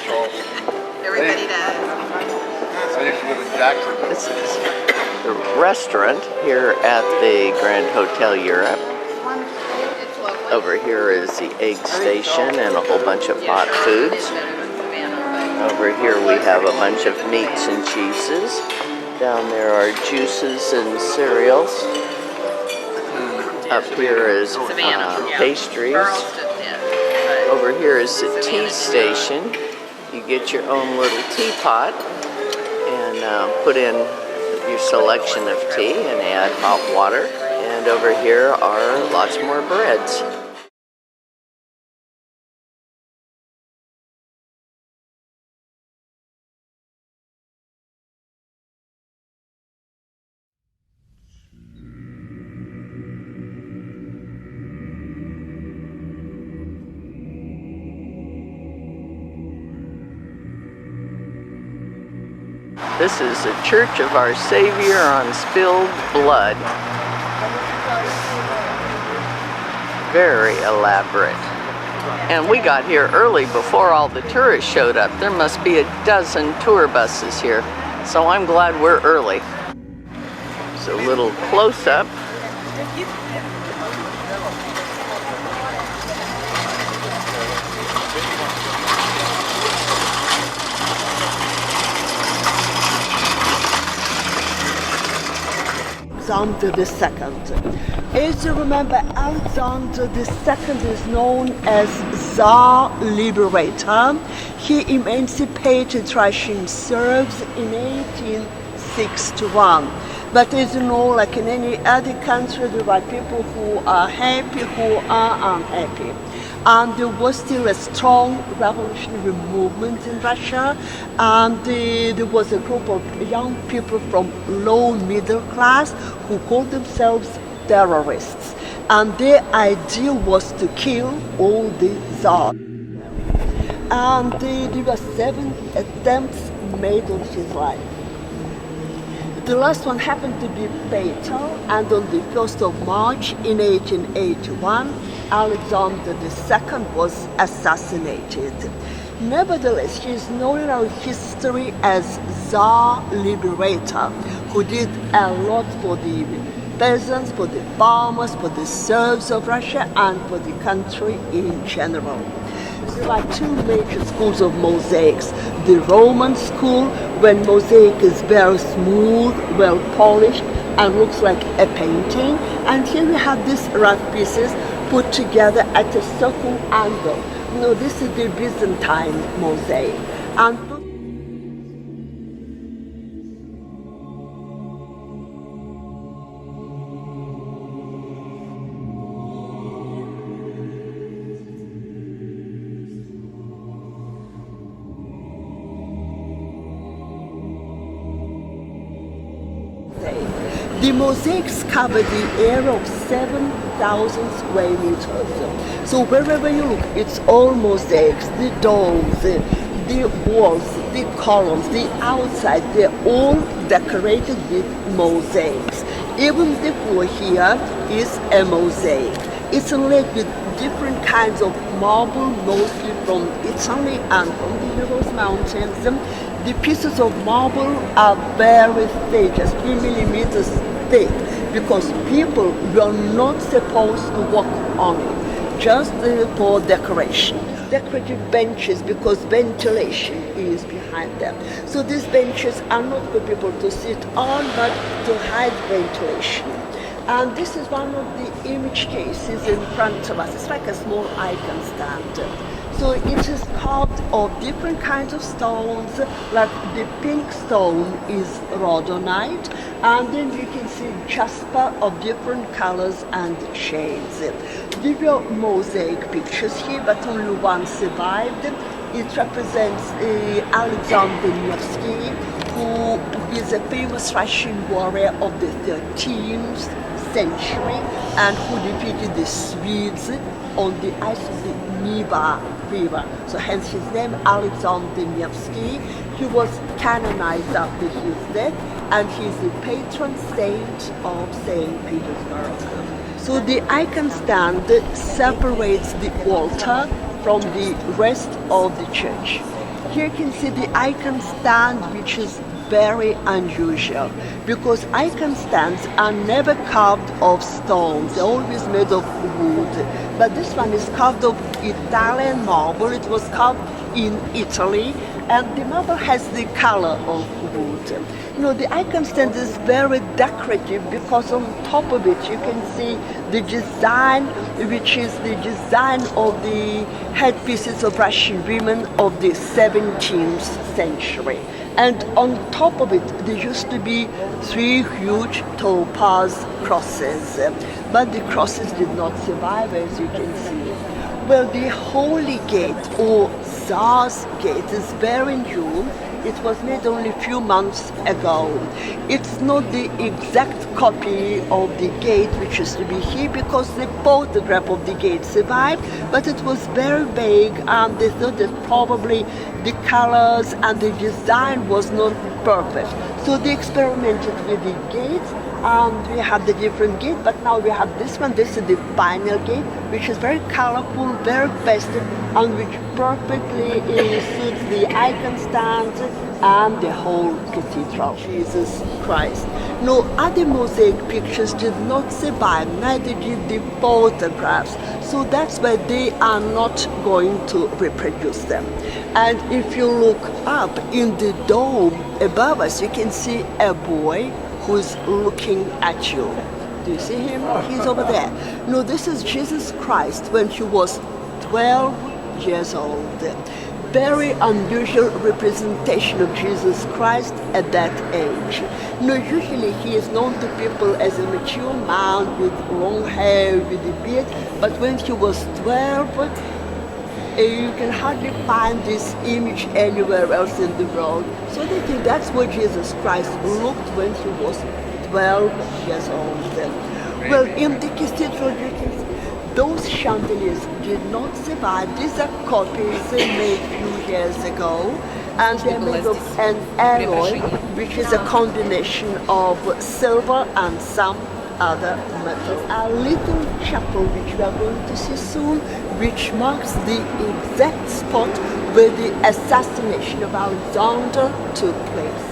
Everybody does. I used to live in Jackson. This is the restaurant here at the Grand Hotel Europe. Over here is the egg station and a whole bunch of hot foods. Over here we have a bunch of meats and cheeses. Down there are juices and cereals. Up here is pastries. Over here is the tea station. You get your own little teapot and put in your selection of tea and add hot water. And over here are lots more breads. This is the Church of Our Savior on Spilled Blood. Very elaborate. And we got here early before all the tourists showed up. There must be a dozen tour buses here. So I'm glad we're early. It's a little close-up. Alexander II. As you remember, Alexander II is known as Tsar Liberator. He emancipated Russian Serbs in 1861. But as you know, like in any other country, there are people who are happy, who are unhappy. And there was still a strong revolutionary movement in Russia, and there was a group of young people from low middle class who called themselves terrorists, and their idea was to kill all the Tsars. And there were 7 attempts made on his life. The last one happened to be fatal, and on the 1st of March in 1881, Alexander II was assassinated. Nevertheless, he is known in our history as Tsar Liberator, who did a lot for the peasants, for the farmers, for the serfs of Russia, and for the country in general. There are 2 major schools of mosaics. The Roman school, when mosaic is very smooth, well polished, and looks like a painting. And here we have these rough pieces put together at a certain angle. No, this is the Byzantine mosaic. And the mosaics cover the area of 7,000 square meters. So wherever you look, it's all mosaics. The domes, the walls, the columns, the outside, they're all decorated with mosaics. Even the floor here is a mosaic. It's inlaid with different kinds of marble, mostly from Italy and from the Ural Mountains. The pieces of marble are very thick, just 3 millimeters thick, because people were not supposed to walk on it, just for decoration. Decorative benches, because ventilation is behind them. So these benches are not for people to sit on, but to hide ventilation. And this is one of the image cases in front of us. It's like a small icon stand. So it is carved of different kinds of stones, like the pink stone is rhodonite, and then you can see jasper of different colors and shades. There were mosaic pictures here, but only one survived. It represents Alexander Nevsky, who is a famous Russian warrior of the 13th century and who defeated the Swedes on the ice of the Neva River. So hence his name, Alexander Nevsky. He was canonized after his death, and he's the patron saint of St Petersburg. So the icon stand separates the altar from the rest of the church. here you can see the icon stand, which is very unusual because icon stands are never carved of stones, they're always made of wood. But this one is carved of Italian marble. It was carved in Italy, and the marble has the color of wood. You know, the icon stand is very decorative because on top of it you can see the design, which is the design of the headpieces of Russian women of the 17th century. And on top of it, there used to be 3 huge topaz crosses, but the crosses did not survive, as you can see. Well, the Holy Gate, or Tsar's Gate, is very new. It was made only a few months ago. It's not the exact copy of the gate which used to be here because the photograph of the gate survived, but it was very big and they thought that probably the colors and the design was not perfect. So they experimented with the gates, and we had the different gate, but now we have this one. This is the final gate, which is very colorful, very festive, and which perfectly suits the icon stand and the whole cathedral. Jesus Christ. No other mosaic pictures did not survive, neither did the photographs. So that's why they are not going to reproduce them. And if you look up in the dome above us, you can see a boy who's looking at you. Do you see him? He's over there. No, this is Jesus Christ when he was 12 years old. Very unusual representation of Jesus Christ at that age. No, usually he is known to people as a mature man with long hair, with a beard, but when he was 12, you can hardly find this image anywhere else in the world. So they think that's what Jesus Christ looked when he was 12 years old. Well, in the cathedral, you can see those chandeliers did not survive. These are copies made a few years ago, and they're made of an alloy, which is a combination of silver and some other metal. A little chapel which we are going to see soon, which marks the exact spot where the assassination of Alexander took place.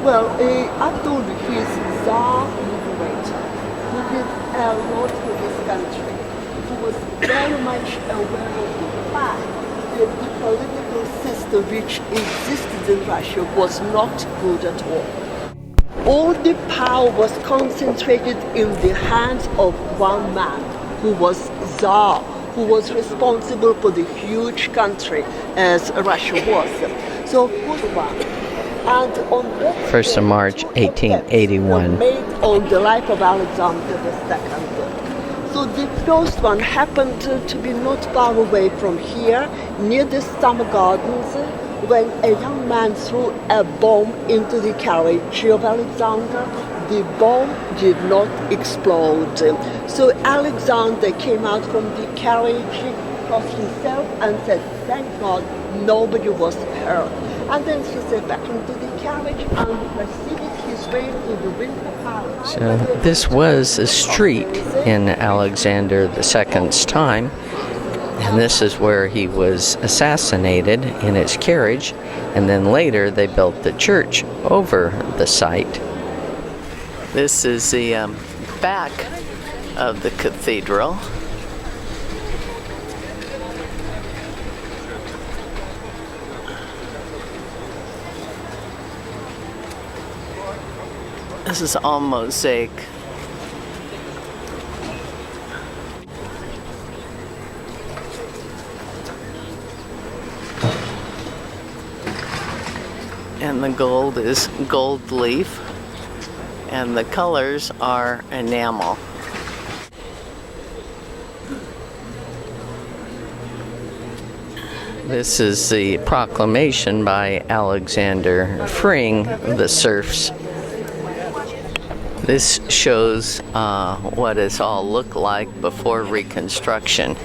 Well, I told you he is Tsar liberator. He did a lot for this country. He was very much aware of the fact that the political system which existed in Russia was not good at all. All the power was concentrated in the hands of one man, who was Tsar, who was responsible for the huge country as Russia was. So who's one? And on 1st of March, 1881. Made on the life of Alexander II. So the first one happened to be not far away from here, near the Summer Gardens, when a young man threw a bomb into the carriage of Alexander. The bomb did not explode. So Alexander came out from the carriage, crossed himself and said, "Thank God nobody was hurt." And then he sat back into the carriage and proceeded his way to the Winter Palace. So this was a street in Alexander II's time. And this is where he was assassinated in his carriage, and then later they built the church over the site. This is the back of the cathedral. This is all mosaic. And the gold is gold leaf, and the colors are enamel. This is the proclamation by Alexander freeing the serfs. This shows what it all looked like before Reconstruction.